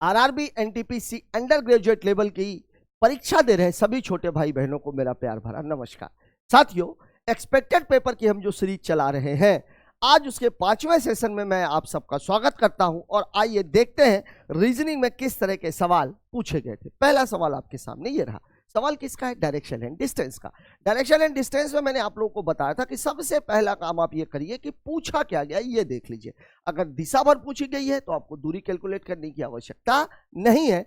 RRB NTPC under graduate level की परीक्षा दे रहे सभी छोटे भाई बहनों को मेरा प्यार भरा नमस्कार। साथियों, एक्सपेक्टेड पेपर की हम जो सीरीज चला रहे हैं, आज उसके 5वें सेशन में मैं आप सबका स्वागत करता हूं। और आइए देखते हैं रीजनिंग में किस तरह के सवाल पूछे गए थे। पहला सवाल आपके सामने ये रहा। सवाल किसका है? डायरेक्शन एंड डिस्टेंस का। डायरेक्शन एंड डिस्टेंस में मैंने आप लोगों को बताया था कि सबसे पहला काम आप ये करिए कि पूछा क्या गया ये देख लीजिए। अगर दिशा भर पूछी गई है तो आपको दूरी कैलकुलेट करने की आवश्यकता नहीं है।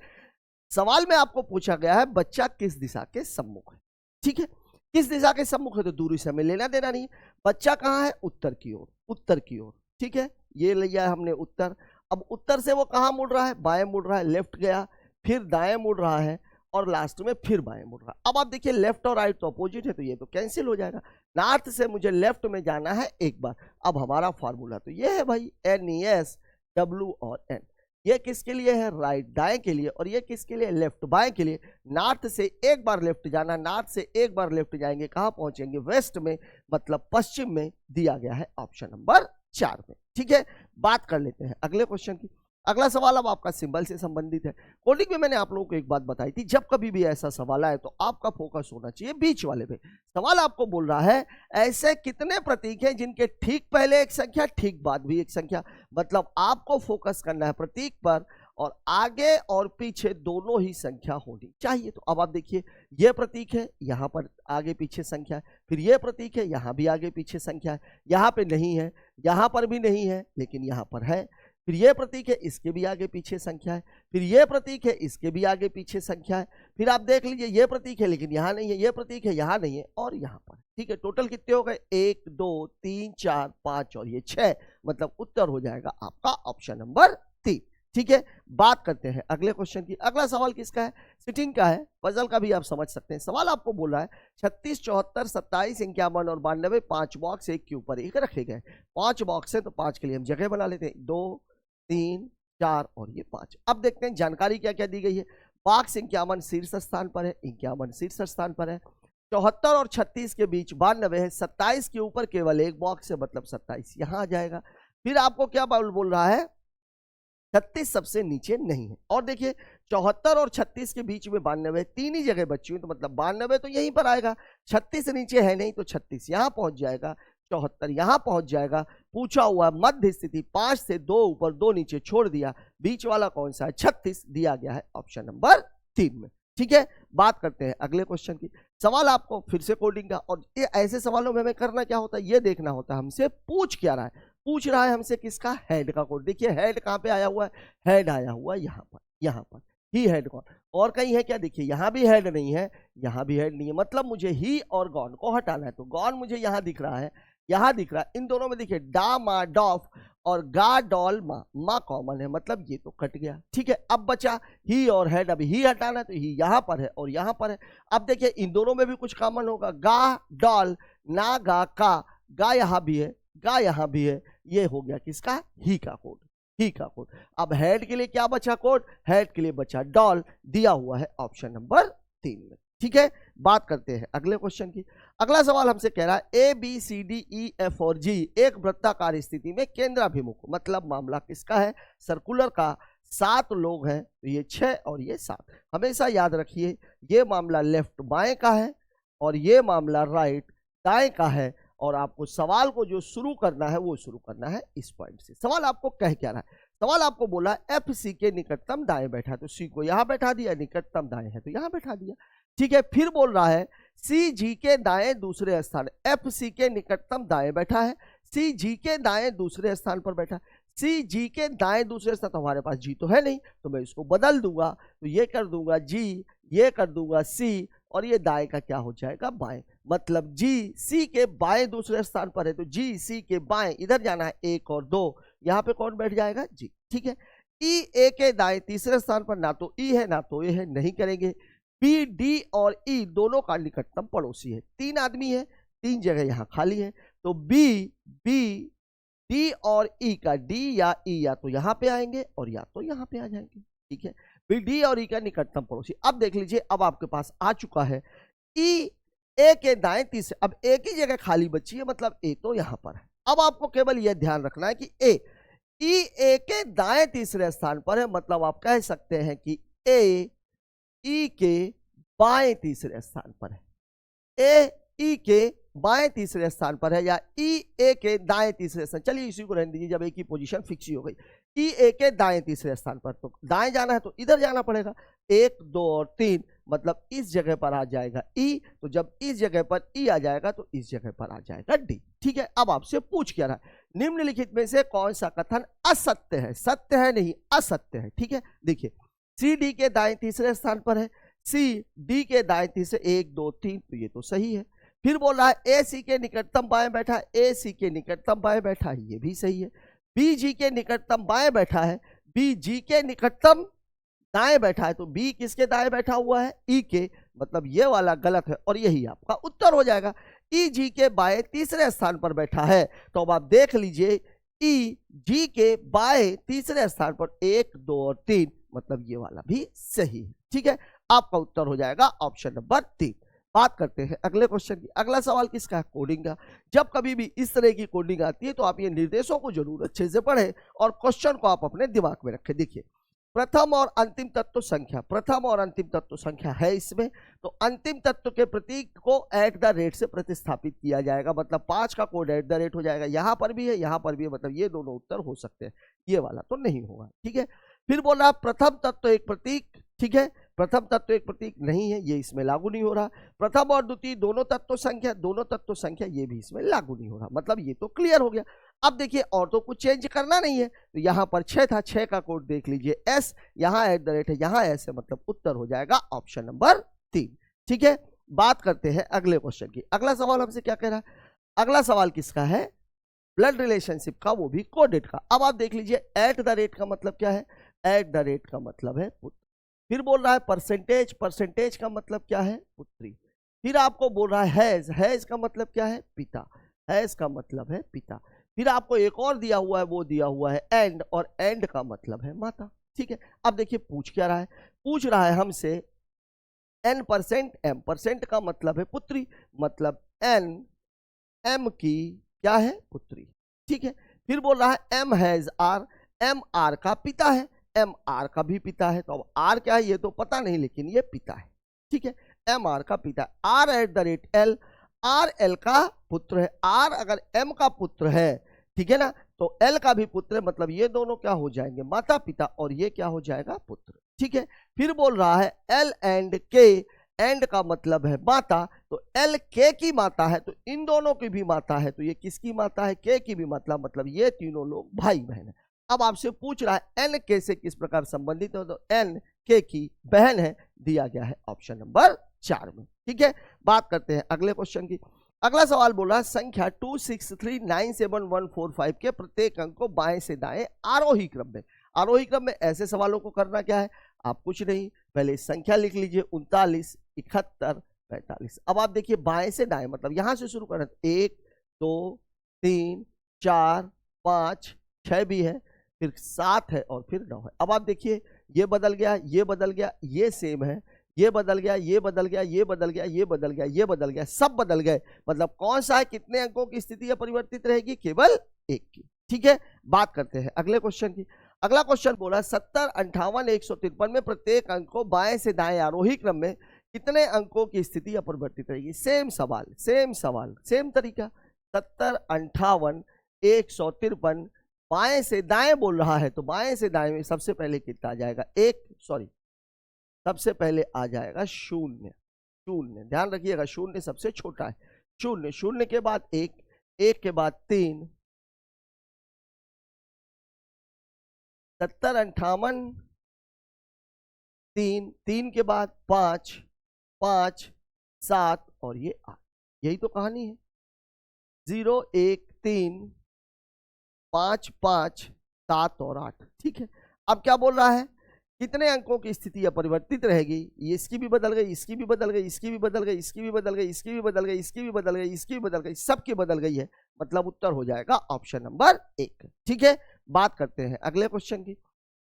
सवाल में आपको पूछा गया है बच्चा किस दिशा के सम्मुख है। ठीक है, किस दिशा के सम्मुख है तो दूरी से हमें लेना देना नहीं है। बच्चा कहाँ है? उत्तर की ओर, उत्तर की ओर। ठीक है, ये लिया हमने उत्तर। अब उत्तर से वो कहाँ मुड़ रहा है? बाएं मुड़ रहा है। लेफ्ट गया, फिर दाएं मुड़ रहा है और लास्ट में फिर बाएं मुड़ रहा है। अब आप देखिए लेफ्ट और राइट तो अपोजिट है, तो ये तो कैंसिल हो जाएगा। नॉर्थ से मुझे लेफ्ट में जाना है एक बार। अब हमारा फॉर्मूला तो ये है भाई, NES W और N। ये किसके लिए है? राइट दाएं के लिए। और ये किसके लिए? लेफ्ट बाएं के लिए। नॉर्थ से एक बार लेफ्ट जाना, नॉर्थ से एक बार लेफ्ट जाएंगे, कहां पहुंचेंगे? वेस्ट में, मतलब पश्चिम में दिया गया है ऑप्शन नंबर 4 में। ठीक है, बात कर लेते हैं अगले क्वेश्चन की। अगला सवाल अब आपका सिंबल से संबंधित है। कोडिंग में मैंने आप लोगों को एक बात बताई थी, जब कभी भी ऐसा सवाल आए तो आपका फोकस होना चाहिए बीच वाले पे। सवाल आपको बोल रहा है ऐसे कितने प्रतीक हैं जिनके ठीक पहले एक संख्या, ठीक बाद भी एक संख्या। मतलब आपको फोकस करना है प्रतीक पर, और आगे और पीछे दोनों ही संख्या होनी चाहिए। तो अब आप देखिए, यह प्रतीक है, यहां पर आगे पीछे संख्या है। फिर यह प्रतीक है, यहां भी आगे पीछे संख्या है। यहां पे नहीं है, यहां पर भी नहीं है, लेकिन यहां पर है। फिर यह प्रतीक है, इसके भी आगे पीछे संख्या है। फिर यह प्रतीक है, इसके भी आगे पीछे संख्या है। फिर आप देख लीजिए, यह प्रतीक है लेकिन यहां नहीं है, यह प्रतीक है यहां नहीं है, और यहां पर। ठीक है, टोटल कितने हो गए? 1 2 3 4 5 और ये 6। मतलब उत्तर हो जाएगा आपका ऑप्शन नंबर 3। ठीक है, बात करते हैं अगले क्वेश्चन की। अगला सवाल किसका है? सिटिंग का है। पजल का भी आप समझ सकते हैं। सवाल आपको बोल रहा है 36, 74, 27, 51 और 92 5 बॉक्स एक के ऊपर एक रखे गए। 5 बॉक्स है तो 5 के लिए हम जगह बना लेते हैं। 2 3 4 और ये 5। अब देखते हैं जानकारी क्या क्या दी गई है। बॉक्स 51 शीर्ष स्थान पर है, 51 शीर्ष स्थान पर है। 74 और 36 के बीच 92 है। 27 के ऊपर केवल एक बॉक्स है, मतलब 27 यहां आ जाएगा। फिर आपको क्या बोल रहा है? 36 सबसे नीचे नहीं है। और देखिए 74 और 36 के बीच में 92, तीन ही जगह बची हुई, तो मतलब 92 तो यहीं पर आएगा। 36 नीचे है नहीं, तो 36 यहां पहुंच जाएगा, 74 यहां पहुंच जाएगा। पूछा हुआ मध्य स्थिति 5 से 2 ऊपर 2 नीचे छोड़ दिया, बीच वाला कौन सा है? 36 दिया गया है ऑप्शन नंबर 3 में। ठीक है, बात करते हैं अगले क्वेश्चन की। सवाल आपको फिर से कोडिंग का, और ये ऐसे सवालों में हमें करना क्या होता है ये देखना होता है हमसे पूछ क्या रहा है। पूछ रहा है हमसे किसका? हेड का कोड। देखिए हेड कहां पे आया हुआ है? हेड आया हुआ यहां पर, यहां पर ही हेड कौन और कहीं है क्या? देखिए यहां भी हेड नहीं है, यहां भी हेड नहीं है, मतलब मुझे ही और गॉन को हटाना है। तो गॉन मुझे यहां दिख रहा है, यहां दिख रहा है। इन दोनों में देखिए डा मा डॉफ और गा डॉल मा कॉमन है, मतलब ये तो कट गया। ठीक है, अब बचा ही और हेड। अभी ही हटाना है तो ही यहां पर है और यहां पर है। अब देखिए इन दोनों में भी कुछ कॉमन होगा। गा डॉल ना गा का, गा यहां भी है, गा यहां भी है। ये हो गया किसका? ही का कोड, ही का कोड। अब हेड के लिए क्या बचा कोड? हेड के लिए बचा डॉल, दिया हुआ है ऑप्शन नंबर 3 में। ठीक है, बात करते हैं अगले क्वेश्चन की। अगला सवाल हमसे कह रहा है ABCDEF और G एक वृत्ताकार स्थिति में केंद्राभिमुख, मतलब मामला किसका है? सर्कुलर का। 7 लोग हैं, तो ये 6 और ये 7। हमेशा याद रखिए ये मामला लेफ्ट बाएं का है और ये मामला राइट दाएं का है। और आपको सवाल को जो शुरू करना है वो शुरू करना है इस पॉइंट से। सवाल आपको कह क्या रहा है? सवाल आपको बोला FC के निकटतम दाएं बैठा, तो C को यहां बैठा दिया, निकटतम दाएं है तो यहां बैठा दिया। ठीक है, फिर बोल रहा है CG के दाएं दूसरे स्थान, FC के निकटतम दाएं बैठा है, CG के दाएं दूसरे स्थान पर बैठा। CG के दाएं दूसरे स्थान, तो हमारे पास G तो है नहीं, तो मैं इसको बदल दूंगा, तो ये कर दूंगा G, ये कर दूंगा C, और ये दाएं का क्या हो जाएगा? बाएं। मतलब G C के बाएं दूसरे स्थान पर है, तो G C के बाएं इधर जाना है 1 और 2, यहां पे कौन बैठ जाएगा? G। ठीक है, E A के दाएं तीसरे स्थान पर, ना तो E है ना तो A है, नहीं करेंगे। B D और E दोनों का निकटतम पड़ोसी है। 3 आदमी है, 3 जगह यहां खाली है, तो B D और E का D या E या तो यहां पे आएंगे और या तो यहां पे आ जाएंगे। ठीक है, B D और E का निकटतम पड़ोसी। अब देख लीजिए, अब आपके पास आ चुका है E A के दाएं तीसरे, अब एक ही जगह खाली बची है, मतलब A तो यहां पर है। अब आपको केवल यह ध्यान रखना है कि A ई ए के दाएं तीसरे स्थान पर है, मतलब आप कह सकते हैं कि ए ई के बाएं तीसरे स्थान पर है। ए ई के बाएं तीसरे स्थान पर है या ई ए के दाएं तीसरे स्थान, चलिए इसी को रहने दीजिए जब ए की पोजीशन फिक्स ही हो गई। ई ए के दाएं तीसरे स्थान पर, तो दाएं जाना है तो इधर जाना पड़ेगा, 1 2 और 3, मतलब इस जगह पर आ जाएगा ई, तो जब इस जगह पर ई आ जाएगा तो इस जगह पर आ जाएगा डी। ठीक है, अब आपसे पूछ क्या रहा है, निम्नलिखित में से कौन सा कथन असत्य है? सत्य है नहीं, असत्य है। ठीक है, देखिए सी डी के दाएं तीसरे स्थान पर है, सी डी के दाएं तीसरे 1 2 3, तो ये तो सही है। फिर बोल रहा है ए सी के निकटतम बाएं बैठा है, ए सी के निकटतम बाएं बैठा है, ये भी सही है। बी जी के निकटतम बाएं बैठा है, बी जी के निकटतम दाएं बैठा है, तो बी किसके दाएं बैठा हुआ है? ई के, मतलब ये वाला गलत है और यही आपका उत्तर हो जाएगा। ई जी के बाएं तीसरे स्थान पर बैठा है, तो अब आप देख लीजिए ई जी के बाएं तीसरे स्थान पर 1 2 और 3, मतलब ये वाला भी सही है। ठीक है, आपका उत्तर हो जाएगा ऑप्शन नंबर 3। बात करते हैं अगले क्वेश्चन की। अगला सवाल किसका है? कोडिंग का। जब कभी भी इस तरह की कोडिंग आती है तो आप ये निर्देशों को जरूर अच्छे से पढ़ें और क्वेश्चन को आप अपने दिमाग में रखें। देखिए प्रथम और अंतिम तत्व संख्या, प्रथम और अंतिम तत्व संख्या है इसमें, तो अंतिम तत्व के प्रतीक को एट द रेट से प्रतिस्थापित किया जाएगा, मतलब 5 का कोड एट द रेट हो जाएगा। यहां पर भी है, यहां पर भी है, मतलब ये दोनों उत्तर हो सकते हैं, ये वाला तो नहीं होगा। ठीक है, फिर बोल रहा प्रथम तत्व एक प्रतीक, ठीक है, प्रथम तत्व एक प्रतीक नहीं है, ये इसमें लागू नहीं हो रहा। प्रथम और द्वितीय दोनों तत्व संख्या, दोनों तत्व संख्या, ये भी इसमें लागू नहीं हो रहा, मतलब ये तो क्लियर हो गया। अब देखिए और तो कुछ चेंज करना नहीं है, तो यहां पर 6 था, 6 का कोड देख लीजिए एस, यहां एट द रेट है, यहां एस है, मतलब उत्तर हो जाएगा ऑप्शन नंबर 3। ठीक है, बात करते हैं अगले क्वेश्चन की। अगला सवाल हमसे क्या कह रहा है? अगला सवाल किसका है? ब्लड रिलेशनशिप का, वो भी कोडेड का। अब आप देख लीजिए एट द रेट का मतलब क्या है? एट द रेट का मतलब है पुत्र। फिर बोल रहा है परसेंटेज, परसेंटेज का मतलब क्या है? पुत्री। फिर आपको बोल रहा है हैज, हैज का मतलब क्या है? पिता, हैज का मतलब है पिता। फिर आपको एक और दिया हुआ है, वो दिया हुआ है एंड, और एंड का मतलब है माता। ठीक है, अब देखिए पूछ क्या रहा है? पूछ रहा है हमसे n%, m% का मतलब है पुत्री, मतलब n m की क्या है? पुत्री। ठीक है, फिर बोल रहा है m has r, m r का पिता है, एम आर का भी पिता है, तो अब आर क्या है ये तो पता नहीं, लेकिन ये पिता है। ठीक है, एम आर का पिता, R at the rate L, R L का पुत्र है। आर अगर एम का पुत्र है, ठीक है ना, तो एल का भी पुत्र है, मतलब ये दोनों क्या हो जाएंगे? माता पिता, और ये क्या हो जाएगा? पुत्र। ठीक है, फिर बोल रहा है एल एंड के, एंड का मतलब है माता, तो एल के की माता है, तो इन दोनों की भी माता है, तो ये किसकी माता है? के की भी मतलब ये तीनों लोग भाई बहन है। अब आपसे पूछ रहा है एन के से किस प्रकार संबंधित है, तो एन के की बहन है, दिया गया है ऑप्शन नंबर 4 में। ठीक है, बात करते हैं अगले क्वेश्चन की। अगला सवाल बोल रहा है संख्या 263971145 के प्रत्येक अंक को बाएं से दाएं आरोही क्रम में, आरोही क्रम में ऐसे सवालों को करना क्या है? आप कुछ नहीं, पहले संख्या लिख लीजिए 39 71 45। अब आप देखिए बाएं से दाएं, मतलब यहां से शुरू करना, 1 2 3 4 5 6 भी है, फिर 7 है और फिर 9 है। अब आप देखिए ये बदल गया, ये बदल गया, ये सेम है, ये बदल गया, ये बदल गया, ये बदल गया, ये बदल गया, ये बदल गया, सब बदल गए, मतलब कौन सा है? कितने अंकों की स्थिति अपरिवर्तित रहेगी? केवल एक की। ठीक है, बात करते हैं अगले क्वेश्चन की। अगला क्वेश्चन बोला 70 58 153 में प्रत्येक अंक को बाएं से दाएं आरोही क्रम में कितने अंकों की स्थिति अपरिवर्तित रहेगी? सेम सवाल, सेम सवाल, सेम तरीका। 70 58 153 बाएं से दाएं बोल रहा है, तो बाएं से दाएं में सबसे पहले कितना आ जाएगा? सबसे पहले आ जाएगा 0, 0, ध्यान रखिएगा 0 सबसे छोटा है। 0, 0 के बाद 1, 1 के बाद 3, 70 58 3, 3 के बाद 5, 5 7 और ये 8, यही तो कहानी है। 0 1 3 5 5 7 और 8। ठीक है, अब क्या बोल रहा है? कितने अंकों की स्थिति अपरिवर्तित रहेगी? ये इसकी भी बदल गई, इसकी भी बदल गई, इसकी भी बदल गई, इसकी भी बदल गई, इसकी भी बदल गई, इसकी भी बदल गई, इसकी भी बदल गई, सबकी बदल गई है, मतलब उत्तर हो जाएगा ऑप्शन नंबर 1। ठीक है, बात करते हैं अगले क्वेश्चन की।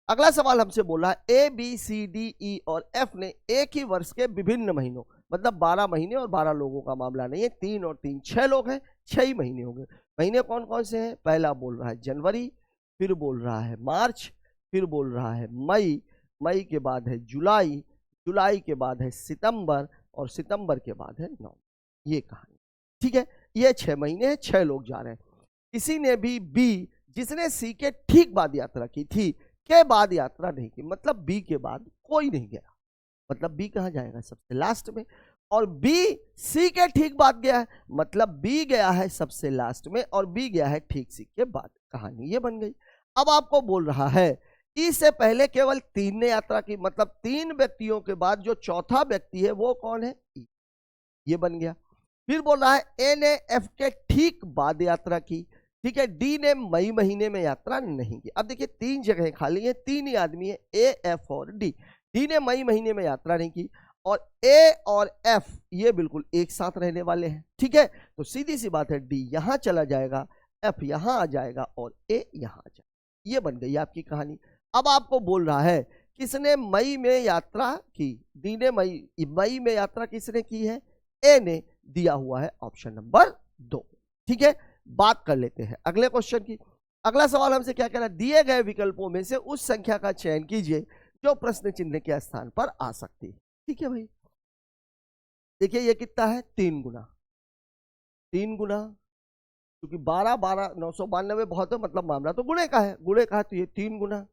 अगला सवाल हमसे बोला है ए बी सी डी ई और एफ ने एक ही वर्ष के विभिन्न महीनों, मतलब 12 महीने और 12 लोगों का मामला नहीं है, 3 और 3 6 लोग हैं, 6 ही महीने हो गए। महीने कौन कौन से हैं? पहला बोल रहा है जनवरी, फिर बोल रहा है मार्च, फिर बोल रहा है मई, मई के बाद है जुलाई, जुलाई के बाद है सितंबर और सितंबर के बाद है नवंबर। ये कहानी, ठीक है। ये 6 महीने हैं, 6 लोग जा रहे हैं। किसी ने भी बी, जिसने सी के ठीक बाद यात्रा की थी, के बाद यात्रा नहीं की, मतलब बी के बाद कोई नहीं गया, मतलब बी कहाँ जाएगा, सबसे लास्ट में। और बी सी के ठीक बाद गया है, मतलब बी गया है सबसे लास्ट में और बी गया है ठीक सी के बाद। कहानी ये बन गई। अब आपको बोल रहा है ई से पहले केवल 3 ने यात्रा की, मतलब 3 व्यक्तियों के बाद जो चौथा व्यक्ति है वो कौन है, ई। ये बन गया। फिर बोल रहा है ए ने एफ के ठीक बाद यात्रा की, ठीक है। डी ने मई महीने में यात्रा नहीं की। अब देखिए 3 जगह खाली है, 3 ही आदमी है, ए एफ और डी। डी ने मई महीने में यात्रा नहीं की और ए और एफ ये बिल्कुल एक साथ रहने वाले हैं, ठीक है। तो सीधी सी बात है, डी यहां चला जाएगा, एफ यहां आ जाएगा और ए यहां आ जाएगा। ये बन गई आपकी कहानी। अब आपको बोल रहा है किसने मई में यात्रा की, डी ने मई में यात्रा किसने की है, ए ने, दिया हुआ है ऑप्शन नंबर 2, ठीक है। बात कर लेते हैं अगले क्वेश्चन की। अगला सवाल हमसे क्या कह रहा है, दिए गए विकल्पों में से उस संख्या का चयन कीजिए जो प्रश्न चिन्ह के स्थान पर आ सकती है, ठीक है भाई। देखिए ये कितना है, 3 गुना, 3 गुना, क्योंकि 12 12 992 बहुत है, मतलब मामला तो गुणे का है, गुणे का है तो ये 3 गुना,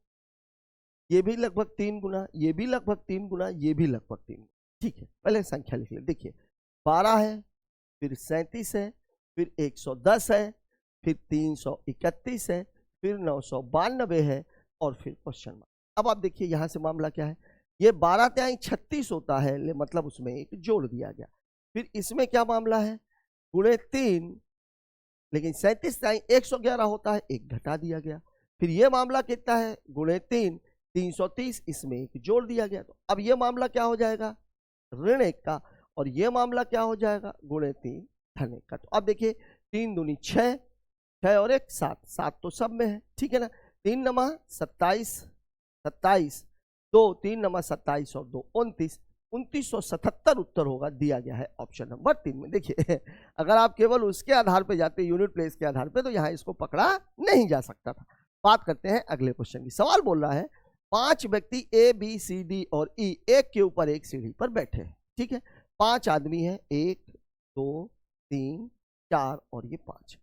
ये भी लगभग 3 गुना, ये भी लगभग 3 गुना, ये भी लगभग 3 गुना, ठीक है। पहले संख्या लिख ले। देखिए 12 है, फिर 37 है, फिर 110 है, फिर 331 है, फिर 992 है और फिर क्वेश्चन मार्क। अब आप देखिए यहां से मामला क्या है, ये 12 तिहाई 36 होता है, मतलब उसमें एक जोड़ दिया गया। फिर इसमें क्या मामला है, गुणे 3, लेकिन 37 तिहाई 111 होता है, एक घटा दिया गया। फिर ये मामला कितना है, गुणे 3 330, इसमें एक जोड़ दिया गया। तो अब ये मामला क्या हो जाएगा, ऋण 1 का, और ये मामला क्या हो जाएगा, गुणे 3 धन 1 का। तो अब देखिए 3 दूनी 6, 6 और 1 7, 7 तो सब में है, ठीक है ना। 3 नमा 27, 27 2 3 नमा 27 और 2 29, 2977 उत्तर होगा, दिया गया है ऑप्शन नंबर 3 में। देखिए अगर आप केवल उसके आधार पे जाते, यूनिट प्लेस के आधार पे, तो यहाँ इसको पकड़ा नहीं जा सकता था। बात करते हैं अगले क्वेश्चन की। सवाल बोल रहा है 5 व्यक्ति ए बी सी डी और ई एक के ऊपर एक सीढ़ी पर बैठे हैं, ठीक है। 5 आदमी हैं, 1 2 3 4 और ये 5।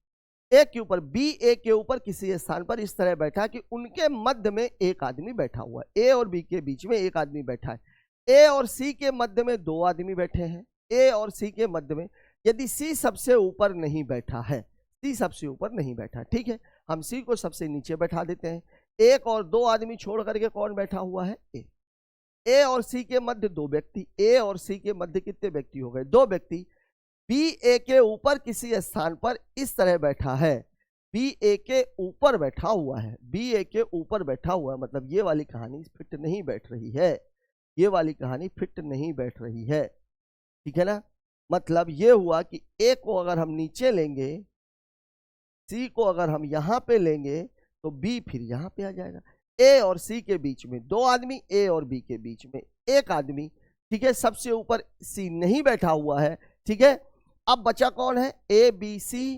एक के ऊपर बी ए के ऊपर किसी स्थान पर इस तरह बैठा कि उनके मध्य में एक आदमी बैठा हुआ है। ए और बी के बीच में एक आदमी बैठा है। ए और सी के मध्य में 2 आदमी बैठे हैं। ए और सी के मध्य में, यदि सी सबसे ऊपर नहीं बैठा है, सी सबसे ऊपर नहीं बैठा, ठीक है, हम सी को सबसे नीचे बैठा देते हैं। 1 और 2 आदमी छोड़ करके कौन बैठा हुआ है, ए। ए और सी के मध्य 2 व्यक्ति, ए और सी के मध्य कितने व्यक्ति हो गए, 2 व्यक्ति। बी ए के ऊपर किसी स्थान पर इस तरह बैठा है, बी ए के ऊपर बैठा हुआ है, बी ए के ऊपर बैठा हुआ है, मतलब ये वाली कहानी फिट नहीं बैठ रही है, ये वाली कहानी फिट नहीं बैठ रही है, ठीक है ना। मतलब ये हुआ कि ए को अगर हम नीचे लेंगे, सी को अगर हम यहां पे लेंगे, तो बी फिर यहां पे आ जाएगा। ए और सी के बीच में 2 आदमी, ए और बी के बीच में 1 आदमी, ठीक है। सबसे ऊपर सी नहीं बैठा हुआ है, ठीक है। अब बचा कौन है, ए बी सी।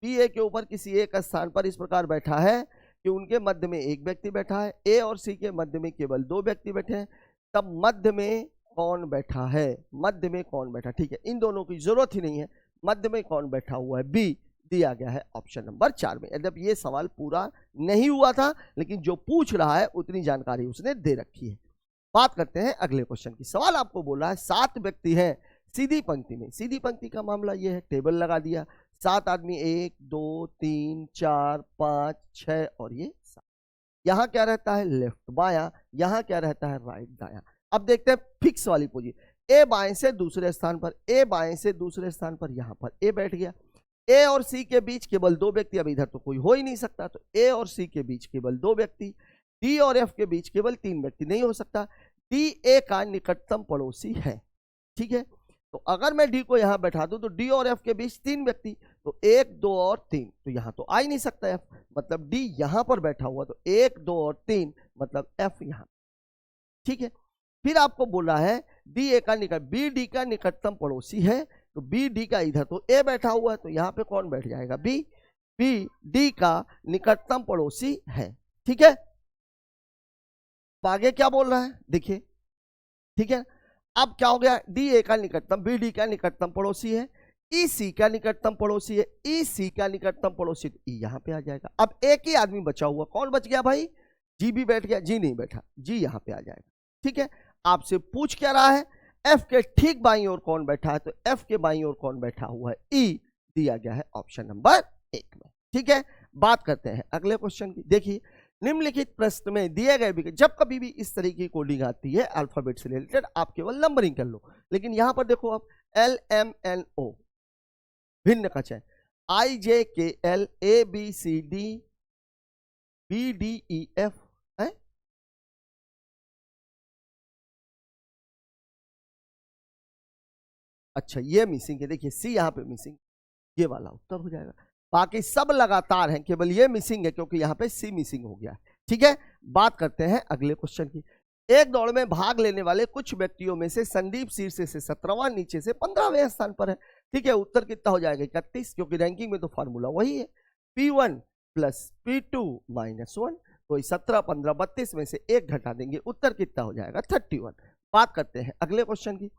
बी ए के ऊपर किसी एक स्थान पर इस प्रकार बैठा है कि उनके मध्य में एक व्यक्ति बैठा है। ए और सी के मध्य में केवल 2 व्यक्ति बैठे हैं। तब मध्य में कौन बैठा है, मध्य में कौन बैठा, ठीक है, इन दोनों की जरूरत ही नहीं है। मध्य में कौन बैठा हुआ है, बी, दिया गया है ऑप्शन नंबर 4 में। यद्यपि ये सवाल पूरा नहीं हुआ था, लेकिन जो पूछ रहा है उतनी जानकारी उसने दे रखी है। बात करते हैं अगले क्वेश्चन की। सवाल आपको बोला है 7 व्यक्ति हैं सीधी पंक्ति में। सीधी पंक्ति का मामला ये है, टेबल लगा दिया, 7 आदमी, 1 2 3 4 5 6 और ये 7। यहां क्या रहता है, लेफ्ट बायां, यहां क्या रहता है, राइट दायां। अब देखते हैं फिक्स वाली पोजीशन। ए बाएं से दूसरे स्थान पर, ए बाएं से दूसरे स्थान पर, यहां पर ए बैठ गया। ए और सी के बीच केवल 2 व्यक्ति, अब इधर तो कोई हो ही नहीं सकता, तो ए और सी के बीच केवल 2 व्यक्ति। डी और एफ के बीच केवल 3 व्यक्ति, नहीं हो सकता। डी ए का निकटतम पड़ोसी है, ठीक है। तो अगर मैं डी को यहां बैठा दूं तो डी और एफ के बीच 3 व्यक्ति, तो 1 2 और 3, तो यहां तो आ ही नहीं सकता एफ, मतलब डी यहां पर बैठा हुआ, तो 1 2 और 3 मतलब एफ यहां, ठीक है। फिर आपको बोला है डी ए का निकट, बी डी का निकटतम पड़ोसी है, तो बी डी का इधर तो ए बैठा हुआ है, तो यहां पे कौन बैठ जाएगा, बी। बी डी का निकटतम पड़ोसी है। ठीक है, आगे क्या बोल रहा है देखिए। ठीक है, अब क्या हो गया, डी ए का निकटतम, बी डी का निकटतम पड़ोसी है, ई सी का निकटतम पड़ोसी है, ई सी का निकटतम पड़ोसी, तो ई यहां पे आ जाएगा। अब एक ही आदमी बचा हुआ, कौन बच गया भाई, जी भी बैठ गया, जी नहीं बैठा, जी यहां पे आ जाएगा। ठीक है, आपसे पूछ क्या रहा है, एफ के ठीक बाईं ओर कौन बैठा है, तो एफ के बाईं ओर कौन बैठा हुआ है, ई दिया गया है ऑप्शन नंबर 1 में। ठीक है, बात करते हैं अगले क्वेश्चन की। देखिए, निम्नलिखित प्रश्न में दिए गए भी, जब कभी भी इस तरीके की कोडिंग आती है अल्फाबेट से रिलेटेड, आप केवल नंबरिंग कर लो, लेकिन यहां पर देखो आप एल एम एन ओ भिन्न का चयन, I J K L A B C D B D E F है। अच्छा ये मिसिंग है, देखिए सी यहां पे मिसिंग, ये वाला उत्तर हो जाएगा। बाकी सब लगातार हैं, केवल ये मिसिंग है क्योंकि यहां पे सी मिसिंग हो गया है। ठीक है, बात करते हैं अगले क्वेश्चन की। एक दौड़ में भाग लेने वाले कुछ व्यक्तियों में से संदीप शीर्ष से 17वां, नीचे से 15वें स्थान पर है। ठीक है, उत्तर कितना हो जाएगा 31, क्योंकि रैंकिंग में तो फॉर्मूला वही है, P1 प्लस P2 माइनस 1, तो 17 15 32 में से 1 घटा देंगे, उत्तर कितना हो जाएगा 31। बात करते हैं अगले क्वेश्चन की।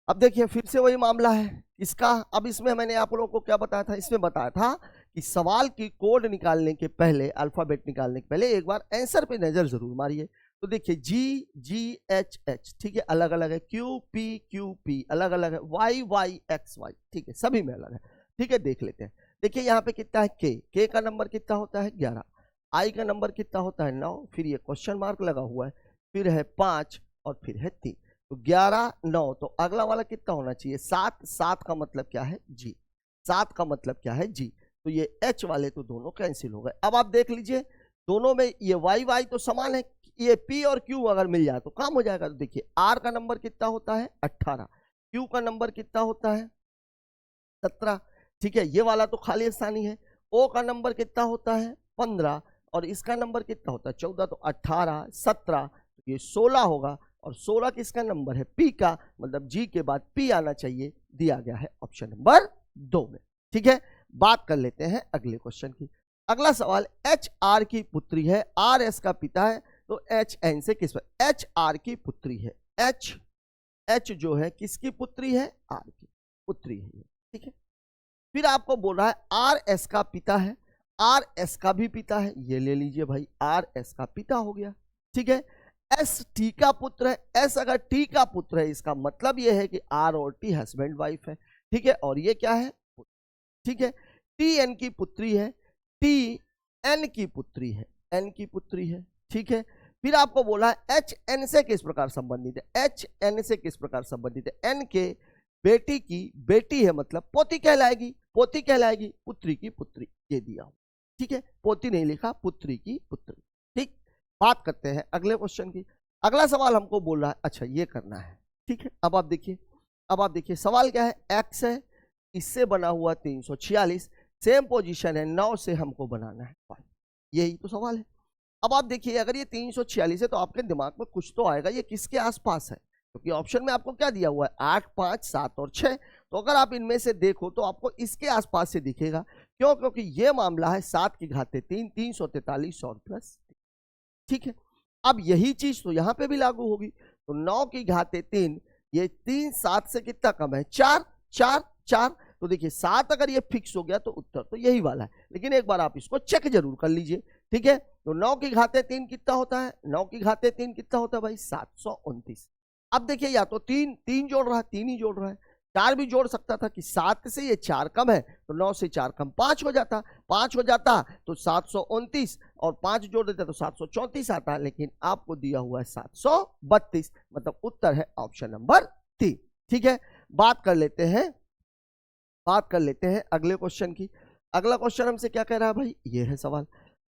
अब देखिए फिर से वही मामला है इसका। अब इसमें मैंने आप लोगों को क्या बताया था, इसमें बताया था कि सवाल की कोड निकालने के पहले, अल्फाबेट निकालने के पहले एक बार आंसर पे नजर जरूर मारिए। तो देखिए जी जी एच एच, ठीक है, अलग अलग है, क्यू पी अलग अलग है, वाई वाई एक्स वाई, ठीक है, सभी में अलग है। ठीक है, देख लेते हैं। देखिए यहाँ पे कितना है, के का नंबर कितना होता है 11, आई का नंबर कितना होता है 9, फिर ये क्वेश्चन मार्क लगा हुआ है, फिर है 5 और फिर है 3, तो 11 9, तो अगला वाला कितना होना चाहिए 7, 7 का मतलब क्या है जी, 7 का मतलब क्या है जी, तो ये एच वाले तो दोनों कैंसिल हो गए। अब आप देख लीजिए दोनों में ये वाई वाई तो समान है, ये पी और क्यू अगर मिल जाए तो काम हो जाएगा। तो देखिए आर का नंबर कितना होता है 18, क्यू का नंबर कितना होता है 17, ठीक है, ये वाला तो खाली स्थानी है। ओ का नंबर कितना होता है 15 और इसका नंबर कितना होता है 14, तो 18 17, तो ये 16 होगा, और 16 किसका नंबर है पी का, मतलब जी के बाद पी आना चाहिए, दिया गया है ऑप्शन नंबर 2 में। ठीक है, बात कर लेते हैं अगले क्वेश्चन की। अगला सवाल, एच आर की पुत्री है, आर एस का पिता है, तो एच एन से किस पर, एच आर की पुत्री है, एच एच जो है किसकी पुत्री है, आर की पुत्री है। ठीक है, फिर आपको बोल रहा है आर एस का पिता है, आर एस का भी पिता है, ये ले लीजिए भाई, आर एस का पिता हो गया। ठीक है, एस टी का पुत्र है, एस अगर टी का पुत्र है इसका मतलब यह है कि आर और टी हस्बैंड वाइफ है। ठीक है, और ये क्या है, ठीक है, टी एन की पुत्री है, टी एन की पुत्री है, एन की पुत्री है। ठीक है, फिर आपको बोला है एच एन से किस प्रकार संबंधित है, एच एन से किस प्रकार संबंधित है, एन के बेटी की बेटी है, मतलब पोती कहलाएगी, पोती कहलाएगी, पुत्री की पुत्री, ये दिया। ठीक है, पोती नहीं लिखा, पुत्री की पुत्री। ठीक, बात करते हैं अगले क्वेश्चन की। अगला सवाल हमको बोल रहा है, अच्छा ये करना है। ठीक है, अब आप देखिए, अब आप देखिए सवाल क्या है, एक्स है, इससे बना हुआ 346, सेम पोजीशन है, 9 से हमको बनाना है 5, यही तो सवाल है। अब आप देखिए अगर ये 346 है तो आपके दिमाग में कुछ तो आएगा, ये किसके आसपास है, क्योंकि ऑप्शन में आपको क्या दिया हुआ है 8 5 7 और 6, तो अगर आप इनमें से देखो तो आपको इसके आसपास से दिखेगा। क्यों, क्योंकि ये मामला है 7 की घाते 3, 343 और प्लस। ठीक है, अब यही चीज तो यहां पे भी लागू होगी, तो 9 की घाते 3, ये 3 7 से कितना कम है 4 4 4, तो देखिए 7 अगर ये फिक्स हो गया तो उत्तर तो यही वाला है, लेकिन एक बार आप इसको चेक जरूर कर लीजिए। ठीक है, तो 9 की घाते 3 कितना होता है, 9 की घाते 3 कितना होता है भाई 729। अब देखिए या तो 3 3 जोड़ रहा है, 3 ही जोड़ रहा है, 4 भी जोड़ सकता था कि 7 से ये 4 कम है, तो 9 से 4 कम 5 हो जाता, 5 हो जाता तो 729, और 5 जोड़ देता तो 734 आता, लेकिन आपको दिया हुआ है 732, मतलब उत्तर है ऑप्शन नंबर 3। ठीक है, बात कर लेते हैं अगले क्वेश्चन की। अगला क्वेश्चन हमसे क्या कह रहा है भाई, ये है सवाल,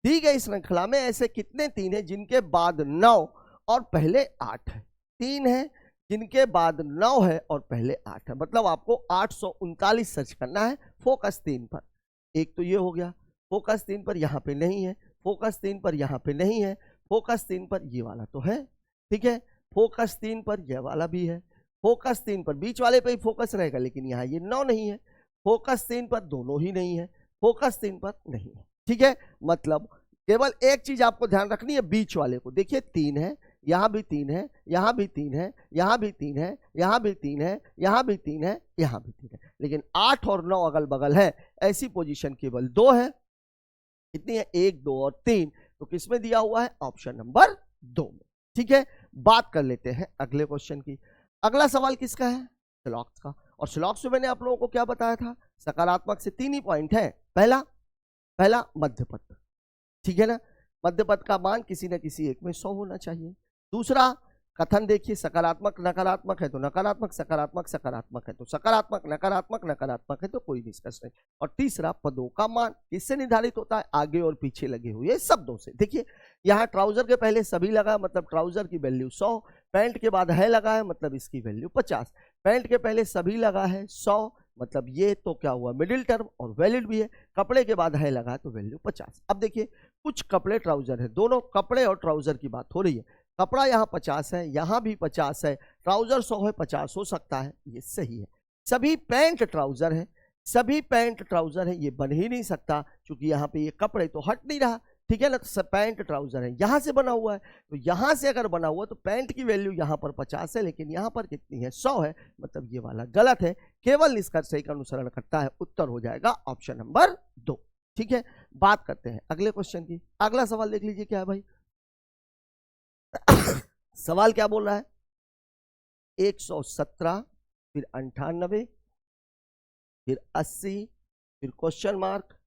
दी गई श्रृंखला में ऐसे कितने 3 है जिनके बाद 9 और पहले 8 है, 3 है जिनके बाद 9 है और पहले 8 है, मतलब आपको 839 सर्च करना है फोकस 3 पर। एक तो ये हो गया, फोकस 3 पर यहाँ पे नहीं है, फोकस 3 पर यहाँ पे नहीं है, फोकस 3 पर ये वाला तो है। ठीक है, फोकस 3 पर यह वाला भी है, फोकस 3 पर बीच वाले पे ही फोकस रहेगा, लेकिन यहाँ ये 9 नहीं है, फोकस 3 पर दोनों ही नहीं है, फोकस 3 पर नहीं है। ठीक है, मतलब केवल एक चीज आपको ध्यान रखनी है, बीच वाले को देखिए 3 है, यहां भी 3 है, यहां भी 3 है, यहां भी 3 है, यहां भी 3 है, यहां भी 3 है, यहां भी 3 है, लेकिन 8 और 9 अगल बगल है। ऐसी पोजीशन केवल 2 है। कितनी है? 1, 2 और 3। तो किसमें दिया हुआ है? ऑप्शन नंबर 2 में। ठीक है, बात कर लेते हैं अगले क्वेश्चन की। अगला सवाल किसका है? स्लॉक्स का। और स्लॉक्स में मैंने आप लोगों को क्या बताया था? सकारात्मक से 3 ही पॉइंट है। पहला मध्यपद, ठीक है ना, मध्यपद का मान किसी न किसी एक में 100 होना चाहिए। दूसरा कथन देखिए, सकारात्मक नकारात्मक है तो नकारात्मक, सकारात्मक सकारात्मक है तो सकारात्मक, नकारात्मक नकारात्मक है तो कोई निष्कर्ष नहीं। और तीसरा पदों का मान किससे निर्धारित होता है? आगे और पीछे लगे हुए शब्दों से। देखिए यहाँ ट्राउजर के पहले सभी लगा, मतलब ट्राउजर की वैल्यू 100, पैंट के बाद है लगा है, मतलब इसकी वैल्यू 50, पैंट के पहले सभी लगा है 100, मतलब ये तो क्या हुआ? मिडिल टर्म और वैलिड भी है। कपड़े के बाद है लगा तो वैल्यू 50। अब देखिए कुछ कपड़े ट्राउजर है, दोनों कपड़े और ट्राउजर की बात हो रही है। कपड़ा यहाँ 50 है, यहाँ भी 50 है, ट्राउजर 100 है, 50 हो सकता है, ये सही है। सभी पैंट ट्राउजर है, सभी पैंट ट्राउजर है, ये बन ही नहीं सकता क्योंकि यहाँ पे ये कपड़े तो हट नहीं रहा। ठीक है ना, तो पैंट ट्राउजर है, यहाँ से बना हुआ है, तो यहाँ से अगर बना हुआ तो पैंट की वैल्यू यहाँ पर 50 है, लेकिन यहाँ पर कितनी है? 100 है, मतलब ये वाला गलत है, केवल निष्कर्ष सही का अनुसरण करता है। उत्तर हो जाएगा ऑप्शन नंबर 2। ठीक है, बात करते हैं अगले क्वेश्चन की। अगला सवाल देख लीजिए क्या है भाई। सवाल क्या बोल रहा है? 117, फिर 98, फिर 80, फिर क्वेश्चन मार्क,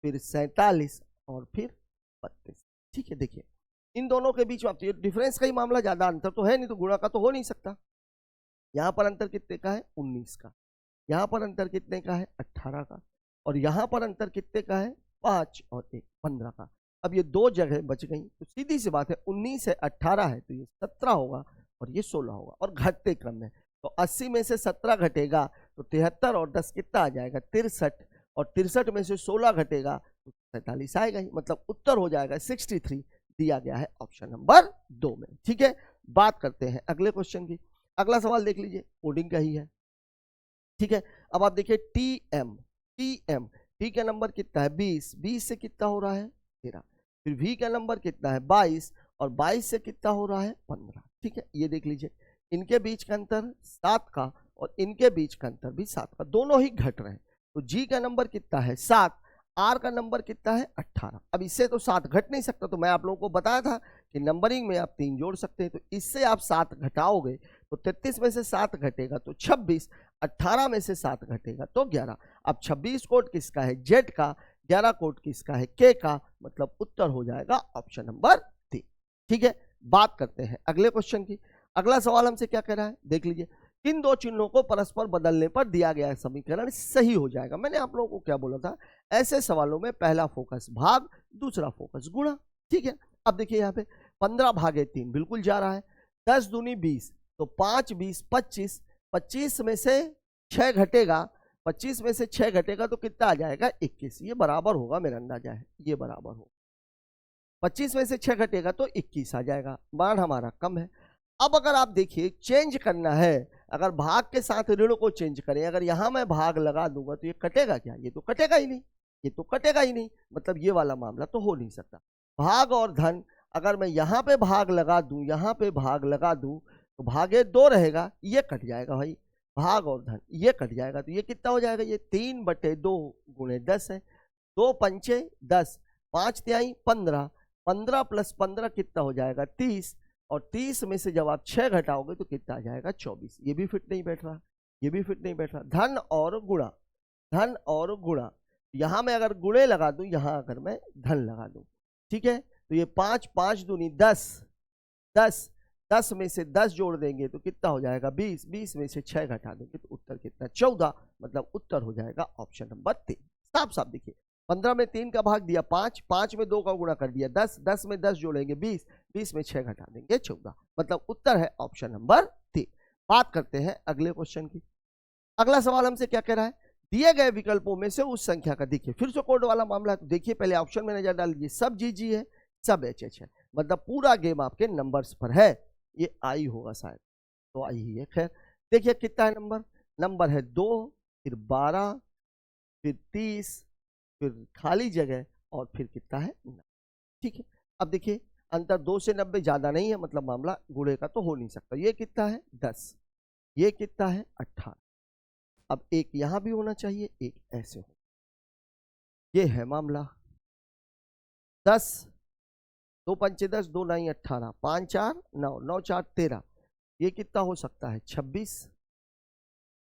फिर 47 और फिर 32। ठीक है, देखिए इन दोनों के बीच में डिफरेंस का ही मामला, ज्यादा अंतर तो है नहीं, तो गुणा का तो हो नहीं सकता। यहां पर अंतर कितने का है? 19 का। यहां पर अंतर कितने का है? 18 का। और यहां पर अंतर कितने का है? 5 और 1, 15 का। अब ये दो जगह बच गई, तो सीधी सी बात है 19 है 18 है तो ये 17 होगा और ये 16 होगा, और घटते क्रम में। तो 80 में से 17 घटेगा तो 73 और 10 कितना आ जाएगा? 63, और 63 में से 16 घटेगा तो 47 आएगा ही, मतलब उत्तर हो जाएगा 63, दिया गया है ऑप्शन नंबर 2 में। ठीक है, बात करते हैं अगले क्वेश्चन की। अगला सवाल देख लीजिए, कोडिंग का ही है। ठीक है, अब आप देखिए टी का नंबर कितना है? 20, 20 से कितना हो रहा है? 13। फिर वी का नंबर कितना है? 22, और 22 से कितना हो रहा है? 15। ठीक है, ये देख लीजिए, इनके बीच का अंतर 7 का और इनके बीच का अंतर भी 7 का, दोनों ही घट रहे हैं। तो जी का नंबर कितना है? 7, आर का नंबर कितना है? 18। अब इससे तो 7 घट नहीं सकता, तो मैं आप लोगों को बताया था कि नंबरिंग में आप 3 जोड़ सकते हैं, तो इससे आप 7 घटाओगे तो 33 में से 7 घटेगा तो 26, 18 में से 7 घटेगा तो 11। अब 26 कोड किसका है? जेड का, 11 कोड किसका है? के का, मतलब उत्तर हो जाएगा ऑप्शन नंबर 3। ठीक है, बात करते हैं अगले क्वेश्चन की। अगला सवाल हमसे क्या कह रहा है? देख लीजिए, किन दो चिन्हों को परस्पर बदलने पर दिया गया समीकरण सही हो जाएगा? मैंने आप लोगों को क्या बोला था? ऐसे सवालों में पहला फोकस भाग, दूसरा फोकस गुणा। ठीक है, अब देखिए यहाँ पे 15 भागे 3 बिल्कुल जा रहा है, 10 दूनी 20, तो 5 20 25, 25 में से 6 घटेगा, 25 में से 6 घटेगा तो कितना आ जाएगा? 21। ये बराबर होगा, मेरा अंदाजा है ये बराबर होगा। 25 में से 6 घटेगा तो 21 आ जाएगा, मान हमारा कम है। अब अगर आप देखिए चेंज करना है, अगर भाग के साथ ऋण को चेंज करें, अगर यहां मैं भाग लगा दूंगा तो ये कटेगा क्या? ये तो कटेगा ही नहीं, ये तो कटेगा ही नहीं, मतलब ये वाला मामला तो हो नहीं सकता। भाग और धन, अगर मैं यहाँ पे भाग लगा दूं, यहाँ पे भाग लगा दूं, तो भागे 2 रहेगा, ये कट जाएगा भाई, भाग और धन ये कट जाएगा, तो ये कितना हो जाएगा? ये 3/2 गुणे 10 है, 2 पंचे 10, 5 तिहाई 15, 15 + 15 कितना हो जाएगा? 30, और 30 में से जब आप 6 घटाओगे तो कितना आ जाएगा? 24। ये भी फिट नहीं बैठ रहा, ये भी फिट नहीं बैठ रहा। धन और गुणा, धन और गुणा, यहां मैं अगर गुणे लगा दूं, यहां अगर मैं धन लगा दूं, ठीक है, तो ये 5 5 दूनी 10, 10 10 में से 10 जोड़ देंगे तो कितना हो जाएगा? 20, 20 में से 6 घटा देंगे तो उत्तर कितना? 14, मतलब उत्तर हो जाएगा ऑप्शन नंबर 3। साफ साफ देखिए, 15 में 3 का भाग दिया 5, 5 में 2 का गुणा कर दिया 10, 10 में 10 जोड़ेंगे 20, 20 में 6 घटा देंगे 14, मतलब उत्तर है ऑप्शन नंबर 3। बात करते हैं अगले क्वेश्चन की। अगला सवाल हमसे क्या कह रहा है? दिए गए विकल्पों में से उस संख्या का, देखिए फिर से कोड वाला मामला है, तो देखिए पहले ऑप्शन में नजर डाल लीजिए, सब जी है, सब एच है, मतलब पूरा गेम आपके नंबर्स पर है। ये आई होगा शायद, तो आई ही है। खैर देखिए कितना है नंबर, नंबर है 2, फिर 12, फिर 30, फिर खाली जगह और फिर कितना है 9। ठीक है, अब देखिए अंतर 2 से 90 ज्यादा नहीं है, मतलब मामला गुणे का तो हो नहीं सकता। ये कितना है 10, ये कितना है 18। अब एक यहां भी होना चाहिए, एक ऐसे हो। ये है मामला 10, 2 पंचे 10, 2 9 18, 5 4 9, 9 4 13। ये कितना हो सकता है 26,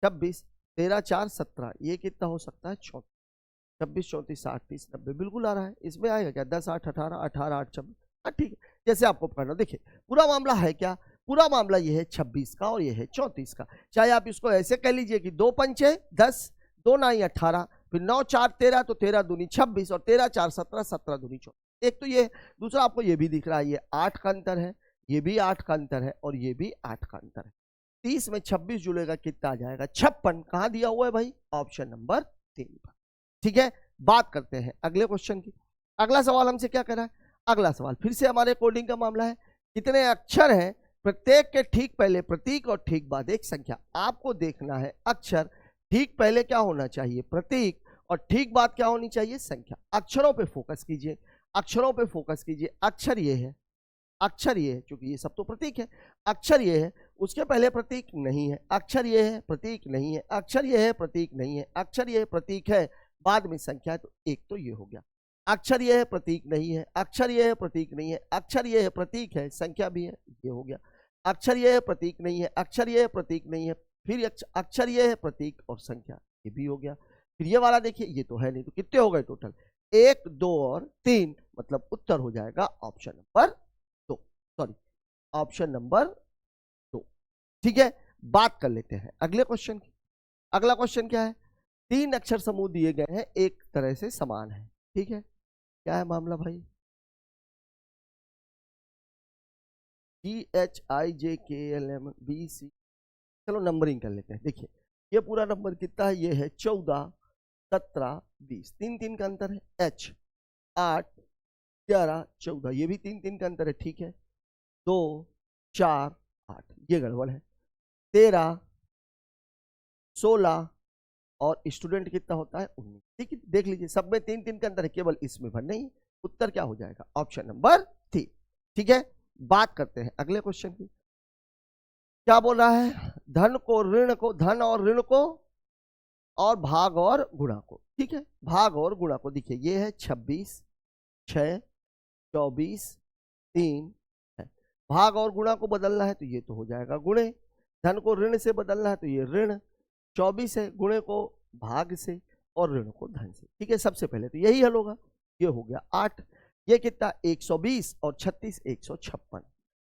26 13 4 17। ये कितना हो सकता है 34, 26 34 60 30 90। बिल्कुल आ रहा है, इसमें आएगा क्या 10 8 18, 18 8 26। हाँ ठीक है, जैसे आपको पकड़ना। देखिए पूरा मामला है क्या, पूरा मामला ये है 26 का और ये है 34 का। चाहे आप इसको ऐसे कह लीजिए कि 2 पंचे 10, 2 9 18, फिर 9 4 13, तो 13 दूनी 26 और 13 4 17, 17 दूनी 24। एक तो ये, दूसरा आपको ये भी दिख रहा है, ये 8 का अंतर है, ये भी 8 का अंतर है और ये भी 8 का अंतर है। 30 में 26 जुड़ेगा कितना आ जाएगा 56। कहां दिया हुआ है भाई, ऑप्शन नंबर 3 पर। ठीक है, बात करते हैं अगले क्वेश्चन की। अगला सवाल हमसे क्या कह रहा है, अगला सवाल फिर से हमारे कोडिंग का मामला है। कितने अक्षर हैं, प्रत्येक के ठीक पहले प्रतीक और ठीक बाद एक संख्या। आपको देखना है अक्षर, ठीक पहले क्या होना चाहिए प्रतीक, और ठीक बाद क्या होनी चाहिए संख्या। अक्षरों पे फोकस कीजिए, अक्षरों पे फोकस कीजिए। अक्षर ये है, अक्षर ये है, क्योंकि ये सब तो प्रतीक है। अक्षर ये है, उसके पहले प्रतीक नहीं है। अक्षर ये है, प्रतीक नहीं है। अक्षर ये है, प्रतीक नहीं है। अक्षर ये प्रतीक है, बाद में संख्या है, तो एक तो ये हो गया। अक्षर ये है, प्रतीक नहीं है। अक्षर ये है, प्रतीक नहीं है। अक्षर ये है, प्रतीक है, संख्या भी है, ये हो गया। अक्षर ये है, प्रतीक नहीं है। अक्षर ये है, प्रतीक नहीं है। फिर अक्षर ये है, प्रतीक और संख्या, ये भी हो गया। फिर ये वाला देखिए, ये तो है नहीं, तो कितने हो गए टोटल 1 2 और 3, मतलब उत्तर हो जाएगा option number 2, sorry option number 2। ठीक है, बात कर लेते हैं अगले क्वेश्चन की। अगला क्वेश्चन क्या है, 3 अक्षर समूह दिए गए हैं, एक तरह से समान है। ठीक है, क्या है मामला भाई, GHIJKLMBC। चलो नंबरिंग कर लेते हैं। देखिए ये पूरा नंबर कितना है, ये है 14 17 20, 3 3 का अंतर है। H 8 11 14, ये भी 3 3 का अंतर है। ठीक है, 2 4 8, ये गड़बड़ है। 13 16 और स्टूडेंट कितना होता है 19। ठीक है, देख लीजिए सब में 3 3 का अंतर है, केवल इसमें भर नहीं। उत्तर क्या हो जाएगा, ऑप्शन नंबर 3। ठीक है, बात करते हैं अगले क्वेश्चन की। क्या बोल रहा है, धन को ऋण को, धन और ऋण को और भाग और गुणा को। ठीक है, भाग और गुणा को। देखिए ये है 26 6 24 3 है। भाग और गुणा को बदलना है तो ये तो हो जाएगा गुणे। धन को ऋण से बदलना है तो ये ऋण 24 है, गुणे को भाग से और ऋण को धन से। ठीक है, सबसे पहले तो यही हल होगा। ये हो गया 8, ये कितना 120 और 36 156।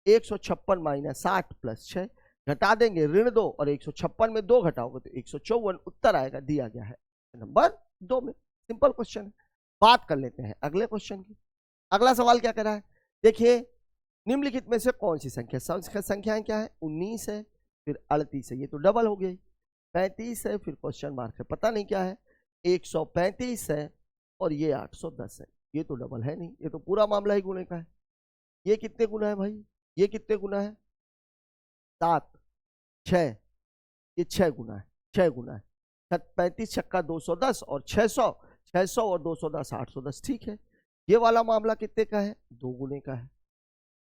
156 माइनस 60 प्लस 6, घटा देंगे ऋण 2 और 156 में 2 घटाओगे तो 154। उत्तर आएगा, दिया गया है नंबर 2 में। सिंपल क्वेश्चन है। बात कर लेते हैं अगले क्वेश्चन की। अगला सवाल क्या कर रहा है, देखिए निम्नलिखित में से कौन सी संख्या, संख्याएं क्या है 19 है, फिर 38 है, ये तो डबल हो गई। 35 है, फिर क्वेश्चन मार्क है, पता नहीं क्या है। 135 है और ये 810 है, ये तो डबल है नहीं, ये तो पूरा मामला ही गुणे का है। ये कितने गुना है भाई, ये कितने गुना है 7 6, ये 6 गुना है, 6 गुना है। 35 छक्का 210 और 600, 600 और 210 810। ठीक है, ये वाला मामला कितने का है 2 गुने का है।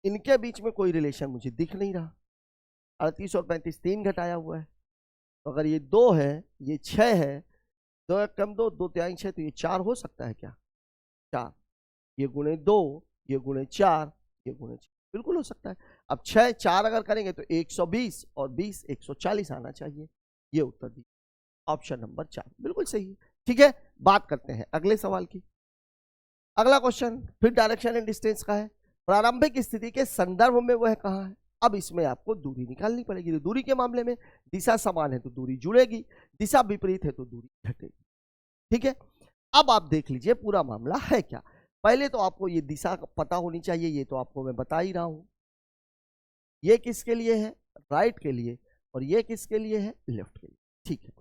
इनके बीच में कोई रिलेशन मुझे दिख नहीं रहा। 38 और 35 3 घटाया हुआ है, तो अगर ये 2 है ये 6 है, 2 एक कम 2 2 3 6, तो ये 4 हो सकता है क्या 4, ये गुणे 2, ये गुणे 4, ये गुणे 6, बिल्कुल हो सकता है। अब 6 4 अगर करेंगे तो 120 और 20 140 आना चाहिए। ये उत्तर दी, ऑप्शन नंबर 4 बिल्कुल सही है। ठीक है, बात करते हैं अगले सवाल की। अगला क्वेश्चन फिर डायरेक्शन एंड डिस्टेंस का है। प्रारंभिक स्थिति के संदर्भ में वह कहाँ है। अब इसमें आपको दूरी निकालनी पड़ेगी। तो दूरी के मामले में दिशा समान है तो दूरी जुड़ेगी, दिशा विपरीत है तो दूरी घटेगी। ठीक है, अब आप देख लीजिए पूरा मामला है क्या। पहले तो आपको ये दिशा पता होनी चाहिए, ये तो आपको मैं बता ही रहा हूं। ये किसके लिए है, राइट के लिए, और ये किसके लिए है, लेफ्ट के लिए। ठीक है,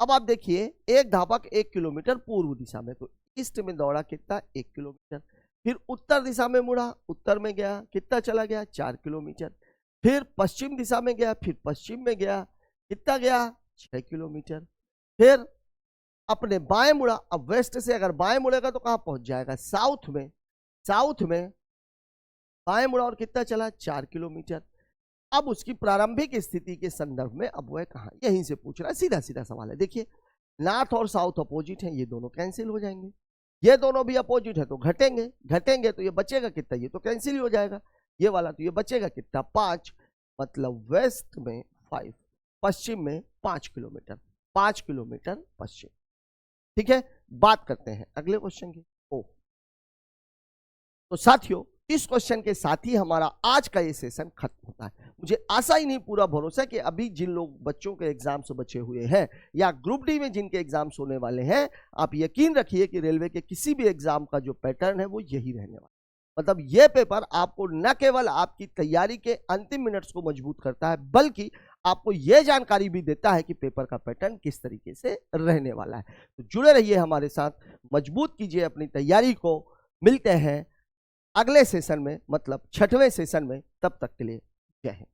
अब आप देखिए एक धावक 1 किलोमीटर पूर्व दिशा में, तो ईस्ट में दौड़ा कितना 1 किलोमीटर, फिर उत्तर दिशा में मुड़ा, उत्तर में गया कितना चला गया 4 किलोमीटर, फिर पश्चिम दिशा में गया, फिर पश्चिम में गया कितना गया 6 किलोमीटर, फिर अपने बाएं मुड़ा, अब वेस्ट से अगर बाएं मुड़ेगा तो कहां पहुंच जाएगा, साउथ में। साउथ में बाएं मुड़ा और कितना चला, 4 किलोमीटर। अब उसकी प्रारंभिक स्थिति के संदर्भ में अब वह कहां, यहीं से पूछ रहा है, सीधा सीधा सवाल है। देखिए नॉर्थ और साउथ अपोजिट है, ये दोनों कैंसिल हो जाएंगे। ये दोनों भी अपोजिट है तो घटेंगे, घटेंगे तो ये बचेगा कितना, ये तो कैंसिल ही हो जाएगा। ये वाला तो ये बचेगा कितना, 5, मतलब वेस्ट में 5, पश्चिम में 5 किलोमीटर, 5 किलोमीटर पश्चिम। ठीक है, बात करते हैं अगले क्वेश्चन की। ओ तो साथियों इस क्वेश्चन के साथ ही हमारा आज का ये सेशन खत्म होता है। मुझे आशा ही नहीं, पूरा भरोसा कि अभी जिन लोग बच्चों के एग्जाम से बचे हुए हैं या ग्रुप डी में जिनके एग्जाम्स होने वाले हैं, आप यकीन रखिए कि रेलवे के किसी भी एग्जाम का जो पैटर्न है वो यही रहने वाला है। मतलब ये पेपर आपको न केवल आपकी तैयारी के अंतिम मिनट्स को मजबूत करता है, बल्कि आपको यह जानकारी भी देता है कि पेपर का पैटर्न किस तरीके से रहने वाला है। तो जुड़े रहिए हमारे साथ, मजबूत कीजिए अपनी तैयारी को। मिलते हैं अगले सेशन में, मतलब 6वें सेशन में। तब तक के लिए जय हिंद।